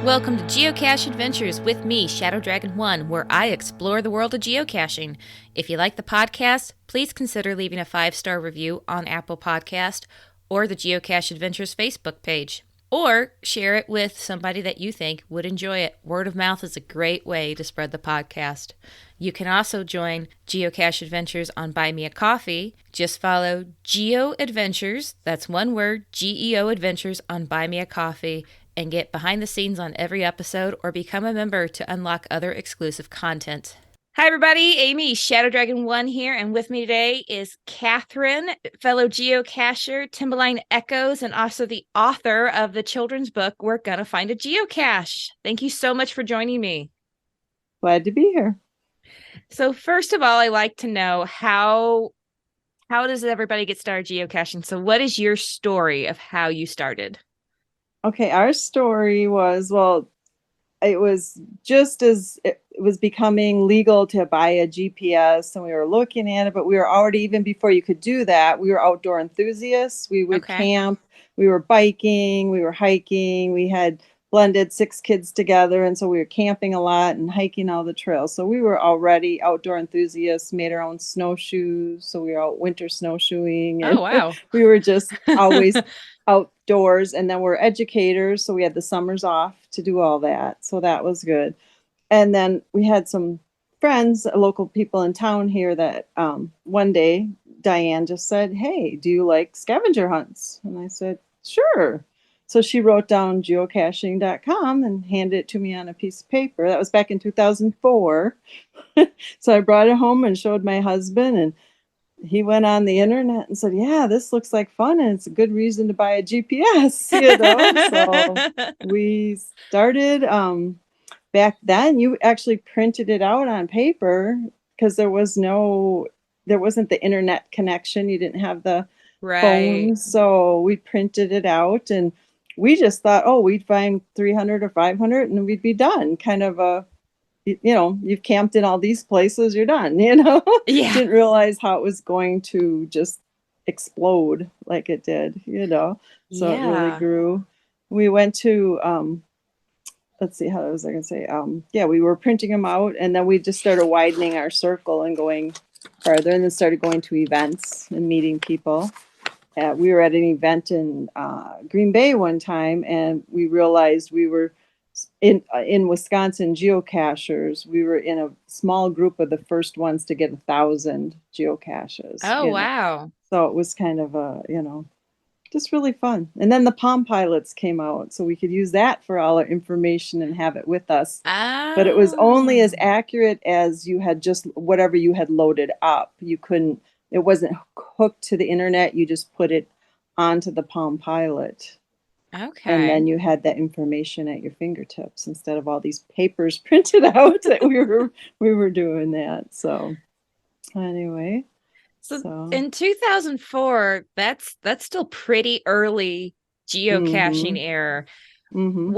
Welcome to Geocache Adventures with me, Shadow Dragon 1, where I explore the world of geocaching. If you like the podcast, please consider leaving a 5-star review on Apple Podcast or the Geocache Adventures Facebook page. Or share it with somebody that you think would enjoy it. Word of mouth is a great way to spread the podcast. You can also join Geocache Adventures on Buy Me a Coffee. Just follow Geo Adventures, that's one word, GEO Adventures on Buy Me a Coffee, and get behind the scenes on every episode or become a member to unlock other exclusive content. Hi, everybody. Amy, Shadow Dragon 1 here, and with me today is Catherine, fellow geocacher, Timberline Echoes, and also the author of the children's book, We're Gonna Find a Geocache. Thank you so much for joining me. Glad to be here. So first of all, I like to know how does everybody get started geocaching? So what is your story of how you started? Okay, our story was, it was just as it was becoming legal to buy a GPS, and we were looking at it, but we were already, even before you could do that, we were outdoor enthusiasts. We would camp, we were biking, we were hiking, we had blended 6 kids together, and so we were camping a lot and hiking all the trails. So we were already outdoor enthusiasts, made our own snowshoes, so we were out winter snowshoeing, and Oh, wow. we were just always outdoors. And then we're educators, so we had the summers off to do all that, so that was good. And then we had some friends, local people in town here, that one day Diane just said, "Hey, do you like scavenger hunts?" And I said, "Sure." So she wrote down geocaching.com and handed it to me on a piece of paper. That was back in 2004. So I brought it home and showed my husband, and he went on the internet and said, "Yeah, this looks like fun, and it's a good reason to buy a GPS." So we started. Back then, you actually printed it out on paper because there wasn't the internet connection. You didn't have the phone, so we printed it out, and we just thought, oh, we'd find 300 or 500 and we'd be done. Kind of you've camped in all these places, you're done, Yeah. Didn't realize how it was going to just explode like it did, So it really grew. We went to, let's see, how was I going to say? We were printing them out, and then we just started widening our circle and going farther, and then started going to events and meeting people. We were at an event in Green Bay one time, and we realized we were in Wisconsin geocachers. We were in a small group of the first ones to get 1,000 geocaches. Oh, wow. So it was kind of just really fun. And then the Palm Pilots came out, so we could use that for all our information and have it with us. But it was only as accurate as you had just whatever you had loaded up. It wasn't hooked to the internet. You just put it onto the Palm Pilot. Okay. And then you had that information at your fingertips instead of all these papers printed out that we were doing that. So anyway. So in 2004, that's still pretty early geocaching era. Mm-hmm.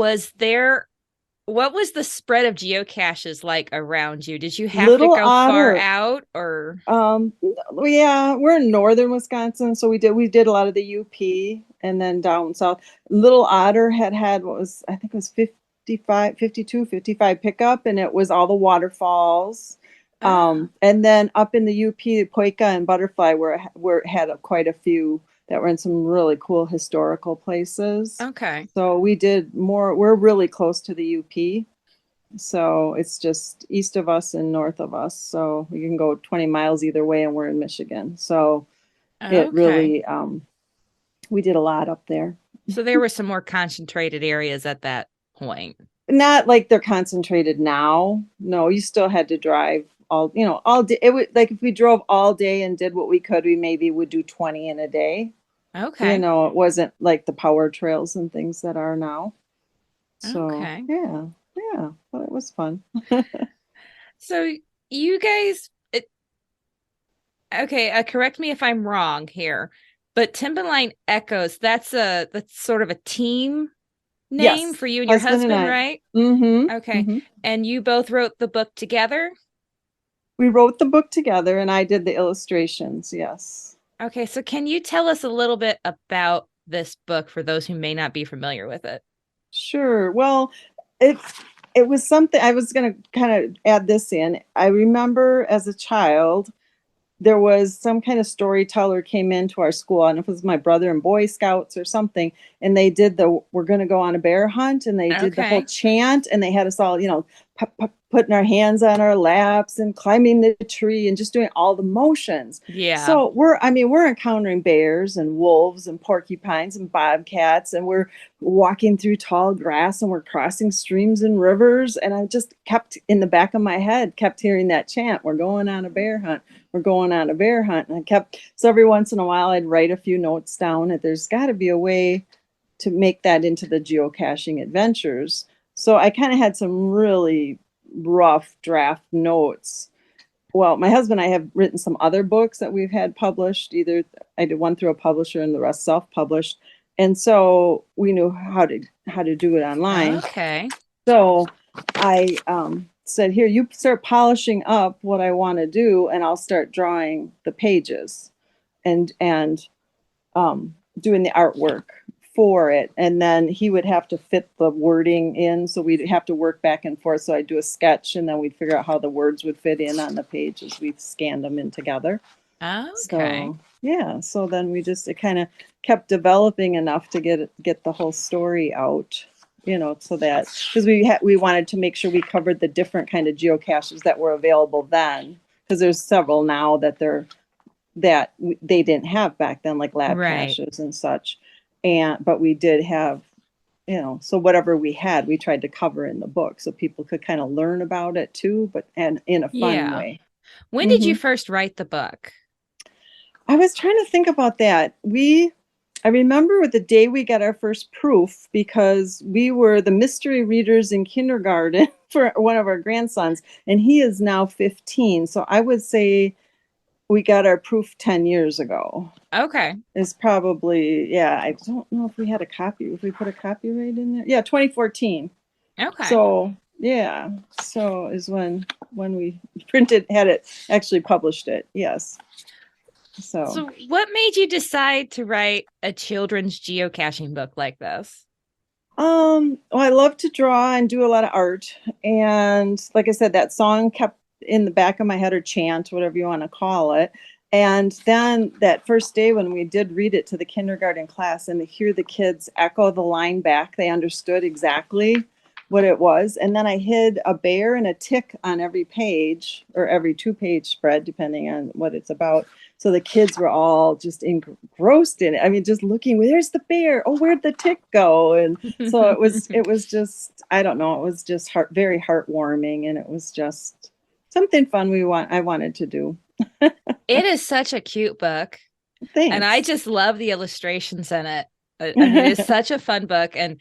What was the spread of geocaches like around you? Did you have to go far out, or? Yeah, we're in northern Wisconsin, so we did a lot of the UP, and then down south. Little Otter had what was, I think it was 55, 52, 55 pickup, and it was all the waterfalls. And then up in the UP, Poika and Butterfly had quite a few that were in some really cool historical places. Okay. So we did more. We're really close to the UP. So it's just east of us and north of us. So we can go 20 miles either way, and we're in Michigan. So it really, we did a lot up there. So there were some more concentrated areas at that point. Not like they're concentrated now. No, you still had to drive all day. It would, like, if we drove all day and did what we could, we maybe would do 20 in a day. Okay. It wasn't like the power trails and things that are now. So yeah, but it was fun. So you guys, correct me if I'm wrong here, but Timberline Echoes, that's sort of a team name for you and your husband, right? Mm-hmm. Okay. Mm-hmm. And you both wrote the book together? We wrote the book together, and I did the illustrations. Yes. Okay. So can you tell us a little bit about this book for those who may not be familiar with it? Sure. Well, it it was something I was going to kind of add this in. I remember as a child there was some kind of storyteller came into our school, and it was my brother and Boy Scouts or something, and they did the we're going to go on a bear hunt, and they did the whole Okay. chant, and they had us all, putting our hands on our laps and climbing the tree and just doing all the motions. Yeah. So we're encountering bears and wolves and porcupines and bobcats, and we're walking through tall grass, and we're crossing streams and rivers, and I just kept in the back of my head kept hearing that chant, we're going on a bear hunt, we're going on a bear hunt. And so every once in a while I'd write a few notes down that there's got to be a way to make that into the geocaching adventures. So I kind of had some really rough draft notes. Well, my husband and I have written some other books that we've had published. Either I did one through a publisher and the rest self-published. And so we knew how to do it online. Okay. So I said, here, you start polishing up what I want to do, and I'll start drawing the pages and doing the artwork for it. And then he would have to fit the wording in. So we'd have to work back and forth. So I'd do a sketch, and then we'd figure out how the words would fit in on the page as we scanned them in together. Okay. So yeah, so then it kind of kept developing enough to get the whole story out, so that, because we wanted to make sure we covered the different kind of geocaches that were available then, because there's several now that they didn't have back then, like lab Right. caches and such. But we did have, so whatever we had, we tried to cover in the book so people could kind of learn about it too, and in a fun way. When did you first write the book? I was trying to think about that. I remember the day we got our first proof, because we were the mystery readers in kindergarten for one of our grandsons, and he is now 15. So I would say we got our proof 10 years ago. Okay. Is probably, yeah, I don't know if we had if we put a copyright in there. Yeah, 2014. Okay. So, yeah. So is when we had it, actually published it. Yes. So what made you decide to write a children's geocaching book like this? Well, I love to draw and do a lot of art. And like I said, that song kept in the back of my head, or chant, whatever you want to call it. And then that first day when we did read it to the kindergarten class, and to hear the kids echo the line back, they understood exactly what it was. And then I hid a bear and a tick on every page, or every 2-page spread, depending on what it's about. So the kids were all just engrossed in it. I mean, just looking, where's the bear? Oh, where'd the tick go? And so it was just, I don't know, it was just very heartwarming, and it was just something fun I wanted to do. It is such a cute book. Thanks. And I just love the illustrations in it. I mean, it's such a fun book. And,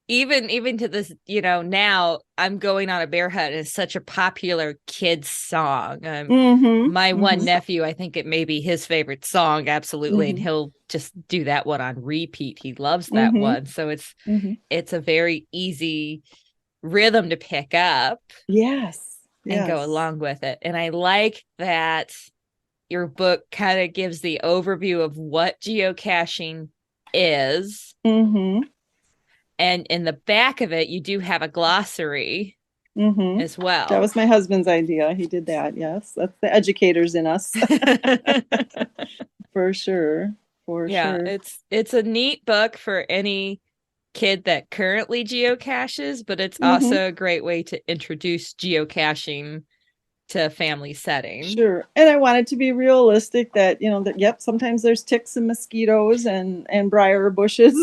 even to this, now I'm going on a bear hunt is such a popular kids song. My one nephew, I think it may be his favorite song. Absolutely. And he'll just do that one on repeat. He loves that one. So it's a very easy rhythm to pick up. Yes. And go along with it. And I like that your book kind of gives the overview of what geocaching is. And in the back of it, you do have a glossary as well. That was my husband's idea. He did that. Yes. That's the educators in us. For sure. For sure. It's a neat book for any kid that currently geocaches, but it's also a great way to introduce geocaching to a family setting. Sure. And I wanted to be realistic that, sometimes there's ticks and mosquitoes and briar bushes.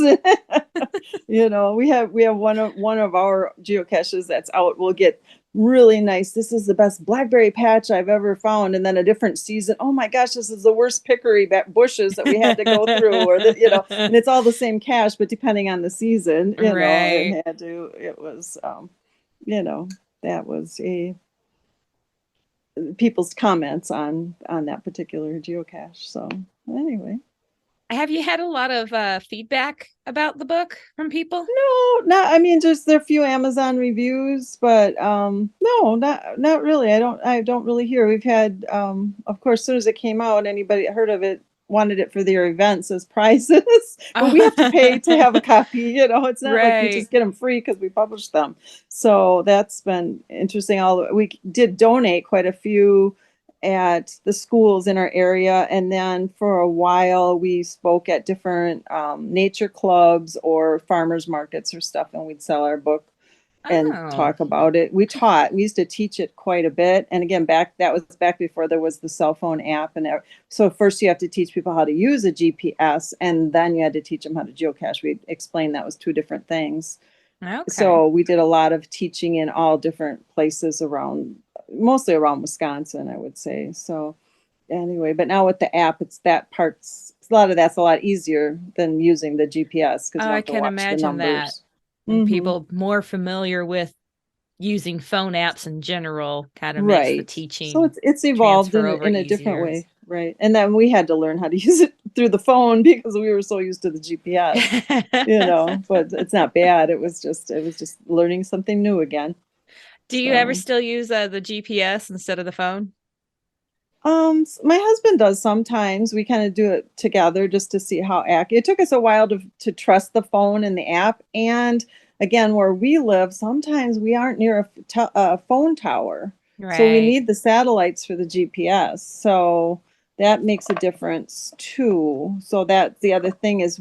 We have one of our geocaches that's out. We'll get really nice, this is the best blackberry patch I've ever found. And then a different season, oh my gosh, this is the worst pickery bushes that we had to go through, or and it's all the same cache, but depending on the season, right. it was, that was people's comments on that particular geocache. So anyway. Have you had a lot of feedback about the book from people? No, just there are a few Amazon reviews, but no, not really. I don't really hear. We've had, of course, as soon as it came out, anybody that heard of it wanted it for their events as prizes, but we have to pay to have a copy. You know, it's not like we Right. just get them free because we publish them. So that's been interesting. We did donate quite a few at the schools in our area, and then for a while we spoke at different nature clubs or farmers markets or stuff, and we'd sell our book and Oh. talk about it. We used to teach it quite a bit. And again, that was back before there was the cell phone app. And so first you have to teach people how to use a GPS, and then you had to teach them how to geocache. We explained that was two different things. Okay. So we did a lot of teaching in all different places mostly around Wisconsin, I would say. So anyway, but now with the app, a lot of that's a lot easier than using the GPS because Oh, you don't I have to can watch the imagine that. numbers. And Mm-hmm. people more familiar with using phone apps in general kind of makes the Right. So teaching it's evolved transfer in over in a different easier. way, right? And then we had to learn how to use it through the phone because we were so used to the GPS, but it's not bad. It was just learning something new again. Do you ever So, still use the GPS instead of the phone? my husband does sometimes. We kind of do it together just to see how accurate. It took us a while to trust the phone and the app. And again, where we live, sometimes we aren't near a phone tower. So we Right. need the satellites for the GPS. So that makes a difference too. So that's the other thing is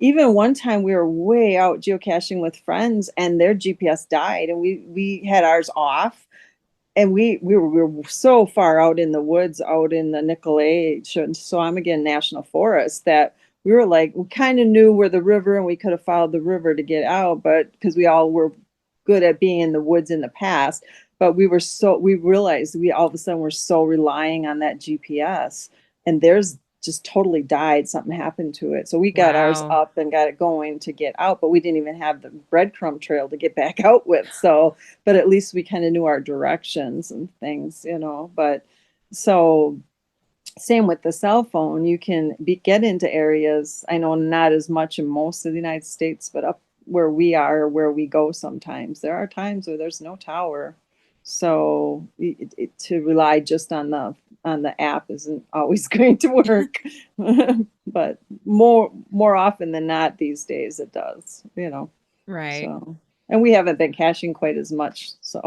even one time we were way out geocaching with friends and their GPS died and we had ours off and we were so far out in the woods, out in the Nicolet, Chesapeake National Forest, that we were like, we kind of knew where the river, and we could have followed the river to get out, but because we all were good at being in the woods in the past, but we realized we all of a sudden were so relying on that GPS, and theirs just totally died. Something happened to it. So we got ours Wow. up and got it going to get out, but we didn't even have the breadcrumb trail to get back out with. So but at least we kind of knew our directions and things. But so same with the cell phone, you can get into areas. I know not as much in most of the United States, but up where we are, or where we go, sometimes there are times where there's no tower. So to rely just on the app isn't always going to work, but more often than not these days it does. Right. So, and we haven't been caching quite as much, so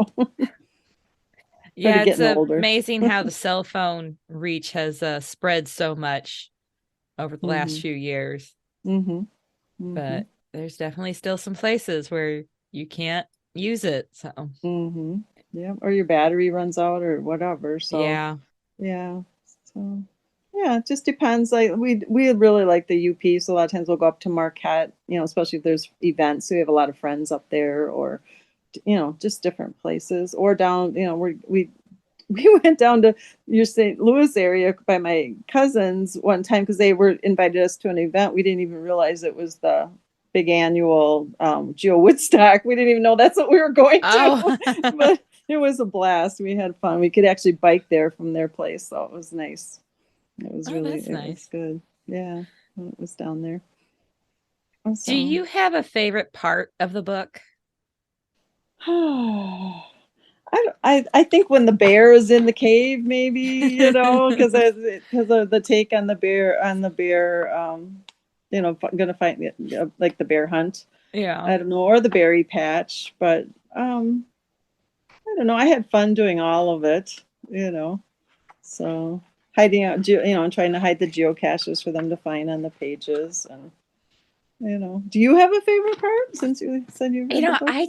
Yeah, it's getting older. amazing how the cell phone reach has spread so much over the last Mhm. few years. Mhm. Mhm. But there's definitely still some places where you can't use it. So, Mhm. Yeah, or your battery runs out or whatever. So, yeah. yeah. So, yeah, it just depends. Like we really like the UP, so a lot of times we'll go up to Marquette, especially if there's events. So we have a lot of friends up there, or just different places, or down. We went down to your St. Louis area by my cousins one time because they were invited us to an event. We didn't even realize it was the big annual Geo Woodstock. We didn't even know that's what we were going to, Oh, but it was a blast. We had fun. We could actually bike there from their place, so it was nice. oh, that's It was nice. good. Yeah, when it was down there. Do So. you have a favorite part of the book? I think when the bear is in the cave, maybe because of the take on the bear, gonna find like the bear hunt. Yeah. I don't know, or the berry patch, but I don't know. I had fun doing all of it, you know. So hiding out, and trying to hide the geocaches for them to find on the pages, and Do you have a favorite part since you said you You read the know, book? I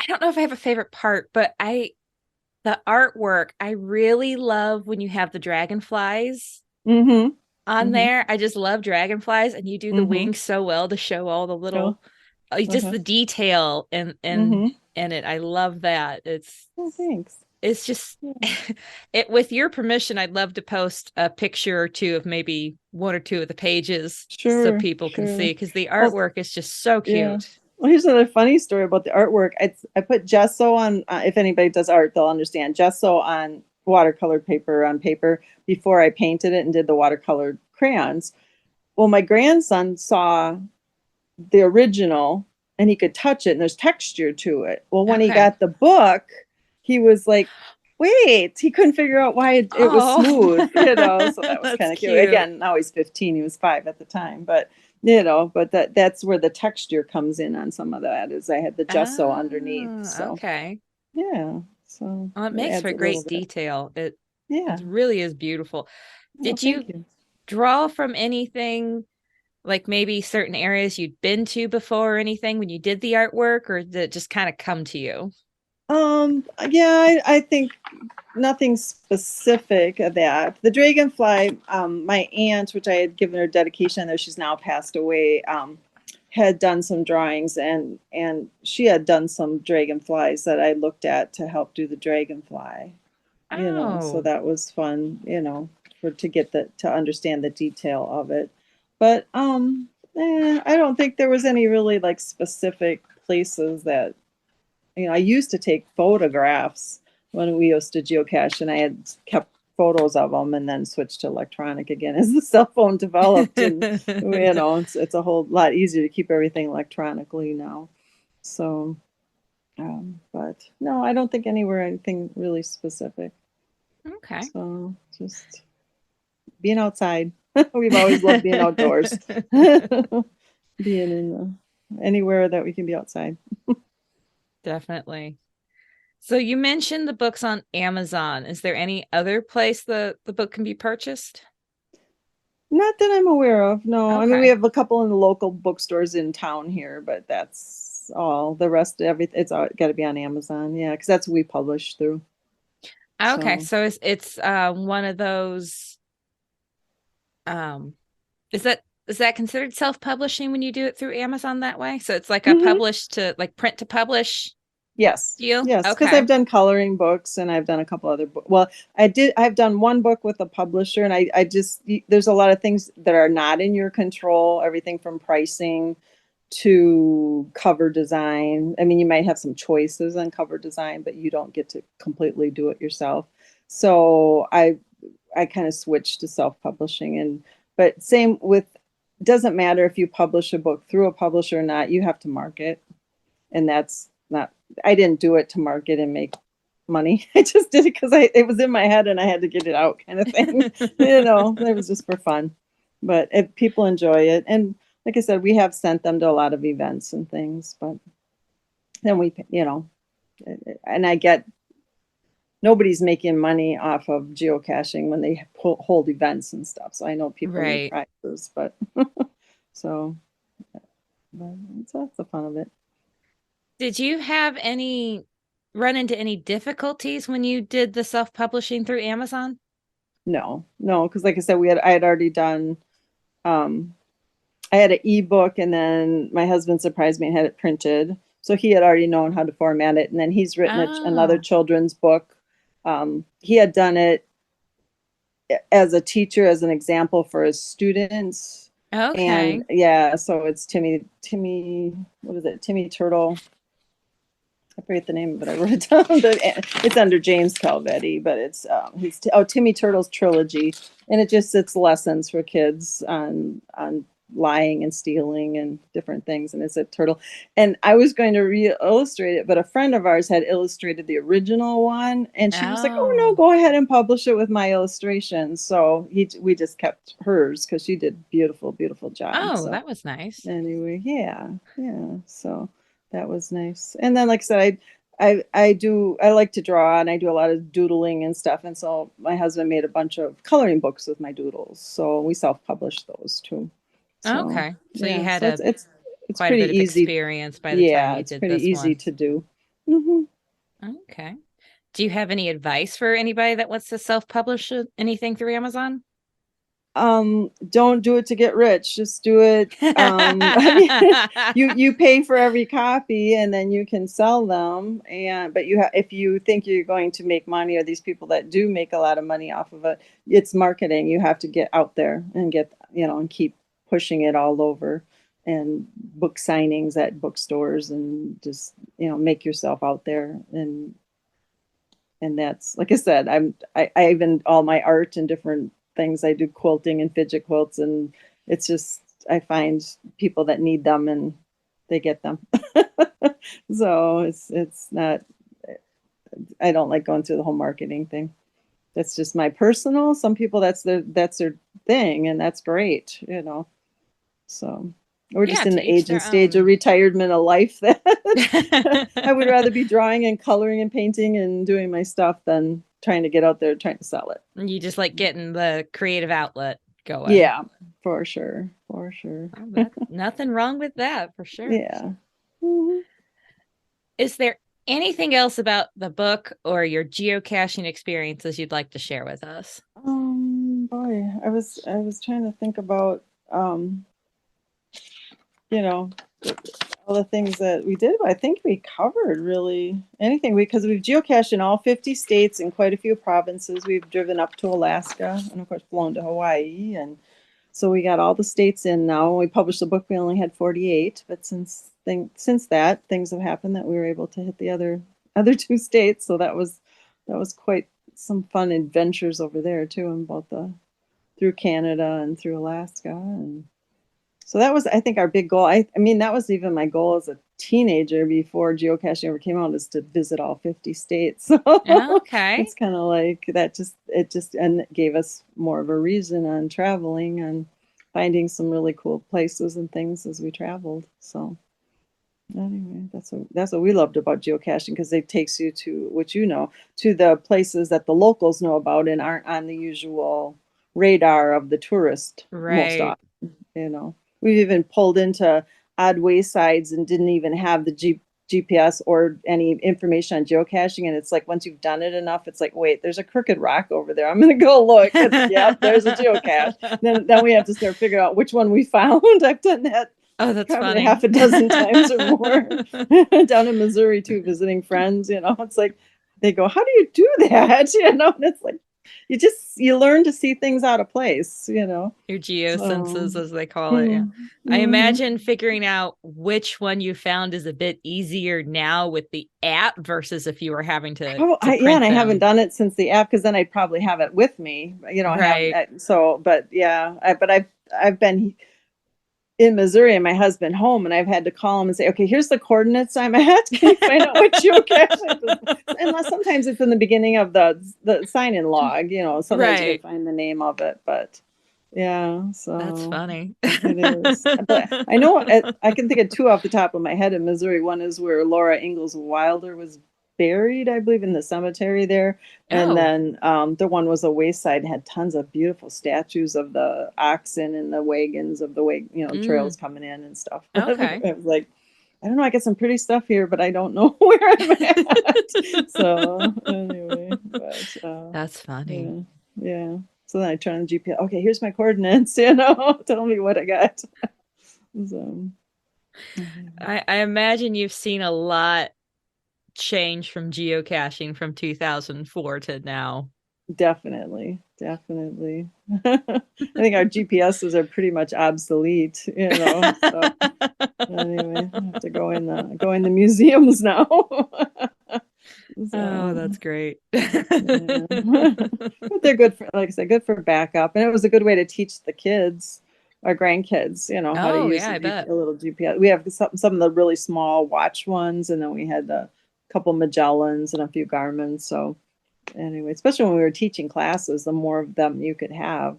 don't know if I have a favorite part, but the artwork, I really love when you have the dragonflies Mm-hmm. on Mm-hmm. there. I just love dragonflies, and you do the Mm-hmm. wings so well to show all the Oh, little, just uh-huh. the detail in Mm-hmm. in it. I love that. Oh, thanks. It's just Yeah. it. With your permission, I'd love to post a picture or two of maybe one or two of the pages so Sure, people can sure. see because the Well, artwork is just so yeah. cute. Well, here's another funny story about the artwork. I put gesso on. If anybody does art, they'll understand gesso on watercolor paper before I painted it and did the watercolored crayons. Well, my grandson saw the original and he could touch it and there's texture to it. Well, when he Okay. got the book, he was like, wait, he couldn't figure out why it was smooth, Oh, so that was that's kind of cute. cute. Again, now he's 15, he was 5 at the time, but that's where the texture comes in on some of that is I had the gesso underneath. Oh, So okay. yeah, so Well, it it makes adds for a little great bit. detail. It Yeah. really is beautiful. Oh, Did thank you you. draw from anything, like maybe certain areas you'd been to before or anything when you did the artwork, or did it just kind of come to you? Yeah, I think nothing specific of that. The dragonfly, my aunt, which I had given her dedication, though she's now passed away, had done some drawings and she had done some dragonflies that I looked at to help do the dragonfly. So Oh, that was fun, for to get to understand the detail of it. But I don't think there was any really like specific places that I used to take photographs when we used to geocache, and I had kept photos of them, and then switched to electronic again as the cell phone developed, and it's a whole lot easier to keep everything electronically now. So, but no, I don't think anywhere anything really specific. okay. So just being outside. We've always loved being outdoors, being in anywhere that we can be outside. Definitely. So you mentioned the books on Amazon. Is there any other place the book can be purchased? Not that I'm aware of. No, I mean we Okay. have a couple in the local bookstores in town here, but that's all. The rest, everything, it's all got to be on Amazon. Yeah, because that's what we publish through. Okay. So. So it's one of those um is that considered self-publishing when you do it through Amazon that way? So it's like a Hmm. publish to like print to publish Yes, deal? yes, because Okay. I've done coloring books and I've done a couple other books. Well, I've done one book with a publisher, and I just there's a lot of things that are not in your control. Everything from pricing to cover design. I mean, you might have some choices on cover design, but you don't get to completely do it yourself. So I kind of switched to self-publishing, but same with, doesn't matter if you publish a book through a publisher or not, you have to market. And that's not, I didn't do it to market and make money. I just did it because it was in my head and I had to get it out kind of thing. It was just for fun. But if people enjoy it, and like I said, we have sent them to a lot of events and things, but then and I get nobody's making money off of geocaching when they hold events and stuff. So I know people need Right. prizes, but so but that's the fun of it. Did you have any run into any difficulties when you did the self-publishing through Amazon? No, no, because like I said, I had already done. Um, I had an ebook, and then my husband surprised me and had it printed. So he had already known how to format it, and then he's written another Oh, children's book. He had done it as a teacher, as an example for his students. And okay. yeah, so it's Timmy, what is it? Timmy Turtle. I forget the name of it. I wrote it down. It's under James Calvetti, but it's Timmy Turtle's trilogy, and it's lessons for kids on lying and stealing and different things. And it's a turtle. And I was going to re-illustrate it, but a friend of ours had illustrated the original one, and she was like, "Oh no, Oh. go ahead and publish it with my illustrations." So we just kept hers because she did beautiful, beautiful job. Oh, So that was nice. anyway, yeah, yeah. So that was nice. And then, like I said, I like to draw, and I do a lot of doodling and stuff. And so my husband made a bunch of coloring books with my doodles. So we self-published those too. So Okay. So you yeah, had so a it's quite a pretty bit of easy. experience by the time Yeah, you it's did pretty this easy one. to do. Hmm. Okay. Do you have any advice for anybody that wants to self-publish anything through Amazon? Don't do it to get rich, just do it. I mean, you pay for every copy and then you can sell them, and but if you think you're going to make money, or these people that do make a lot of money off of it, it's marketing. You have to get out there and and keep pushing it all over, and book signings at bookstores, and just make yourself out there. And that's, like I said, I even all my art and different things. I do quilting and fidget quilts, and it's just I find people that need them and they get them. So it's not I don't like going through the whole marketing thing. That's just my personal. Some people that's their thing, and that's great, So we're just Yeah, in to the each age and their stage of own. retirement of life that I would rather be drawing and coloring and painting and doing my stuff than trying to get out there trying to sell it. You just like getting the creative outlet going. Yeah, for sure. For sure. Oh, that, nothing wrong with that, for sure. Yeah. Mhm. Is there anything else about the book or your geocaching experiences you'd like to share with us? Boy, I was trying to think about you know, all the things that we did. But I think we covered really anything because we've geocached in all 50 states and quite a few provinces. We've driven up to Alaska and of course flown to Hawaii, and so we got all the states in now. When we published the book, we only had 48, but since that things have happened that we were able to hit the other two states. So that was quite some fun adventures over there too, in both the through Canada and through Alaska. And so that was, I think, our big goal. I mean, that was even my goal as a teenager before geocaching ever came out, is to visit all 50 states. So Okay. it's kind of like it just and it gave us more of a reason on traveling and finding some really cool places and things as we traveled. So anyway, that's what we loved about geocaching, because it takes you to what to the places that the locals know about and aren't on the usual radar of the tourist most Right. often. We've even pulled into odd waysides and didn't even have the GPS or any information on geocaching. And it's like, once you've done it enough, it's like, wait, there's a crooked rock over there. I'm going to go look. Yep, there's a geocache. Then we have to start figuring out which one we found. I've done that Oh, that's probably a funny. half a dozen times or more. Down in Missouri too, visiting friends. It's like they go, how do you do that? And it's like you learn to see things out of place. Your So geosenses, as they call it. Yeah. mm-hmm. I Mm-hmm. imagine figuring out which one you found is a bit easier now with the app versus if you were having to Oh, yeah, and print I haven't them. done it since the app, because then I'd probably have it with me. Right. But yeah, but I've been in Missouri and my husband home, and I've had to call him and say, okay, here's the coordinates I'm at. Can you find out what geocache? Unless sometimes it's in the beginning of the sign-in log. Sometimes you Right. can find the name of it, but yeah, That's so funny. it is. But I know I can think of two off the top of my head in Missouri. One is where Laura Ingalls Wilder was buried, I believe, in the cemetery there. And Oh, then the one was a wayside, had tons of beautiful statues of the oxen and the wagons of the trails coming in and stuff. okay. It was like, I don't know, I got some pretty stuff here, but I don't know where I'm at. So anyway, but That's funny. yeah, yeah. So then I turn on the GPS. Okay, here's my coordinates. Tell me what I got. So I imagine you've seen a lot change from geocaching from 2004 to now. definitely, definitely. I think our GPSs are pretty much obsolete. So anyway, I have to go in the museums now. Oh, So that's great. yeah. But they're good for, like I said, good for backup, and it was a good way to teach the kids, our grandkids, how to Oh, use yeah, I bet. a little GPS. We have some of the really small watch ones, and then we had a couple Magellans and a few Garmins. So anyway, especially when we were teaching classes, the more of them you could have,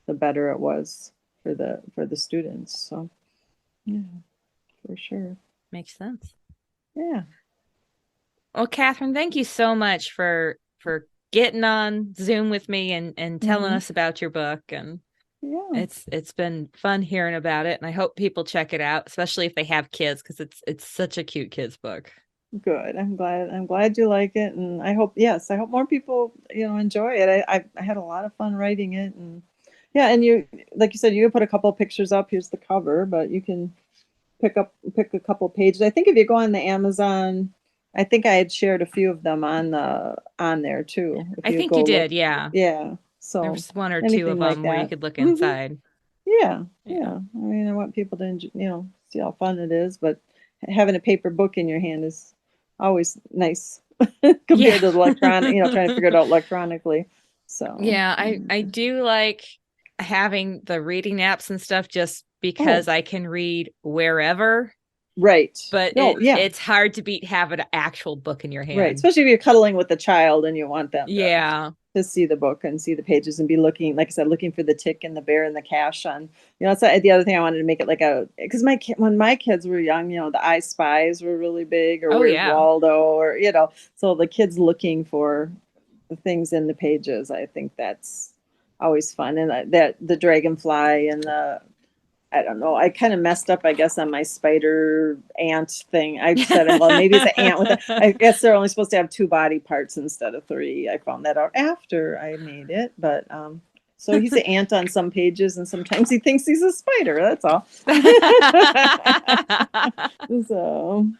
the better it was for the students. So yeah, for sure. Makes sense. Yeah. Well, Catherine, thank you so much for getting on Zoom with me and telling Hmm. us about your book. And Yeah. it's been fun hearing about it. And I hope people check it out, especially if they have kids, because it's such a cute kids book. Good. I'm glad you like it, and I hope more people enjoy it. I had a lot of fun writing it, and yeah, and you, like you said, you put a couple of pictures up. Here's the cover, but you can pick a couple pages. I think if you go on the Amazon, I think I had shared a few of them on there too. If I you think you go look, did, yeah. yeah. There So was one or two anything of like them where you that. could look Hmm. inside. Yeah, Yeah. yeah. I mean, I want people to see how fun it is, but having a paper book in your hand is always nice Yeah. compared to the trying to figure it out electronically. So, Yeah, I do like having the reading apps and stuff just because oh, I can read wherever. Right. But No, yeah. it's hard to beat having an actual book in your hand. Right. Especially if you're cuddling with a child and you want them Yeah. to see the book and see the pages and be looking, like I said, looking for the tick and the bear and the cache on, that's the other thing I wanted to make it like because when my kids were young, the I Spies were really big, or Where's Waldo, or, so the kids looking for the things in the pages. I think that's always fun. And that the dragonfly and I don't know. I kind of messed up, I guess, on my spider ant thing. I said, well, maybe it's an ant with I guess they're only supposed to have 2 body parts instead of 3. I found that out after I made it. But so he's an ant on some pages, and sometimes he thinks he's a spider. That's all. So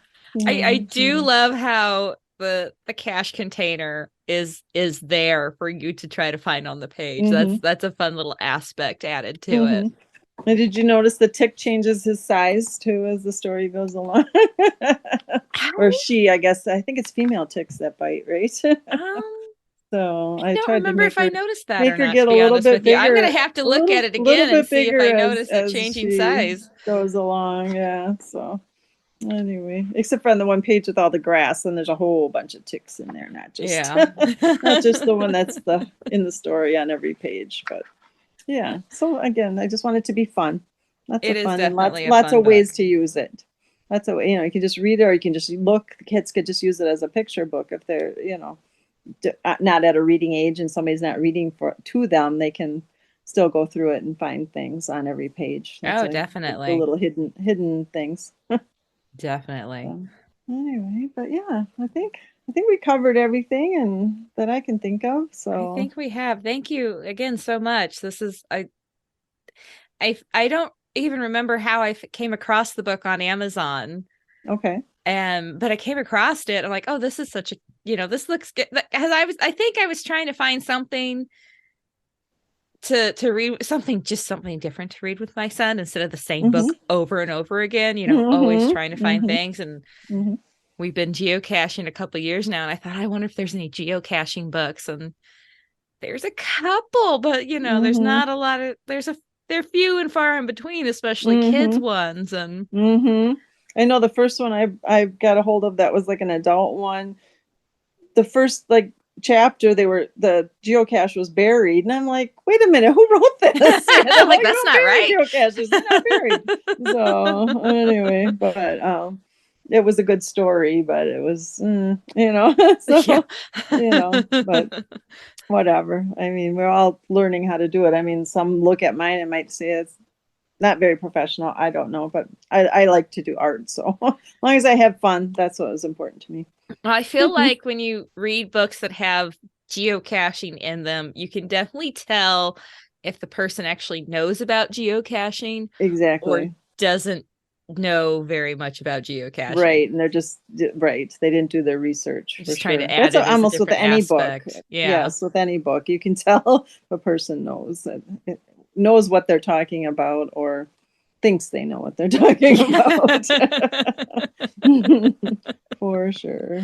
I do love how the cache container is there for you to try to find on the page. That's a fun little aspect added to it. And did you notice the tick changes his size too as the story goes along? Or she, I guess. I think it's female ticks that bite, right? So I don't remember if I noticed that. Make her get a little bit bigger. I'm going to have to look at it again and see if I notice a changing size. Goes along, yeah. So anyway, except for on the one page with all the grass, and there's a whole bunch of ticks in there, not just not just the one that's in the story on every page, but. Yeah. So again, I just want it to be fun. Lots of fun and lots of ways to use it. That's a way, you can just read it, or you can just look. The kids could just use it as a picture book if they're, not at a reading age and somebody's not reading to them. They can still go through it and find things on every page. Definitely. The little hidden things. Definitely. Anyway, but yeah, I think we covered everything and that I can think of. So I think we have. Thank you again so much. This is I don't even remember how I came across the book on Amazon. Okay. But I came across it. I'm like, oh, this is such a this looks good. Because I think I was trying to find something to read, something different to read with my son instead of the same book over and over again. Always trying to find things and. We've been geocaching a couple of years now, and I thought, I wonder if there's any geocaching books, and there's a couple, but there's not a lot of. They're few and far in between, especially kids ones. And I know the first one I got a hold of that was like an adult one. The first chapter, the geocache was buried, and I'm like, wait a minute, who wrote this? I'm like, that's not right. Geocaches, they're not buried. So anyway, but it was a good story, but it was, but whatever. I mean, we're all learning how to do it. I mean, some look at mine and might say it's not very professional. I don't know, but I like to do art. So as long as I have fun, that's what was important to me. Well, I feel like when you read books that have geocaching in them, you can definitely tell if the person actually knows about geocaching. Exactly. Or doesn't know very much about geocaching. Right. And they're just they didn't do their research. Just trying to add it almost with any aspect. book. Yeah. Yes, with any book. You can tell if a person knows what they're talking about or thinks they know what they're talking about. For sure.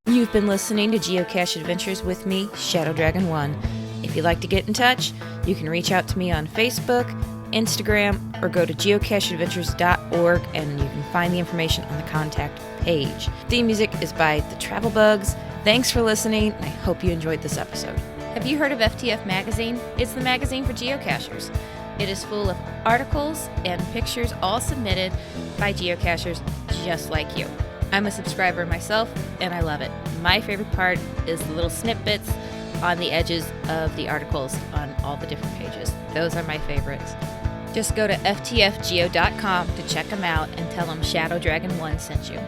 You've been listening to Geocache Adventures with me, Shadow Dragon 1. If you'd like to get in touch, you can reach out to me on Facebook, Instagram, or go to geocacheadventures.org and you can find the information on the contact page. Theme music is by The Travel Bugs. Thanks for listening, and I hope you enjoyed this episode. Have you heard of FTF Magazine? It's the magazine for geocachers. It is full of articles and pictures all submitted by geocachers just like you. I'm a subscriber myself, and I love it. My favorite part is the little snippets on the edges of the articles on all the different pages. Those are my favorites. Just go to ftfgeo.com to check them out and tell them Shadow Dragon 1 sent you.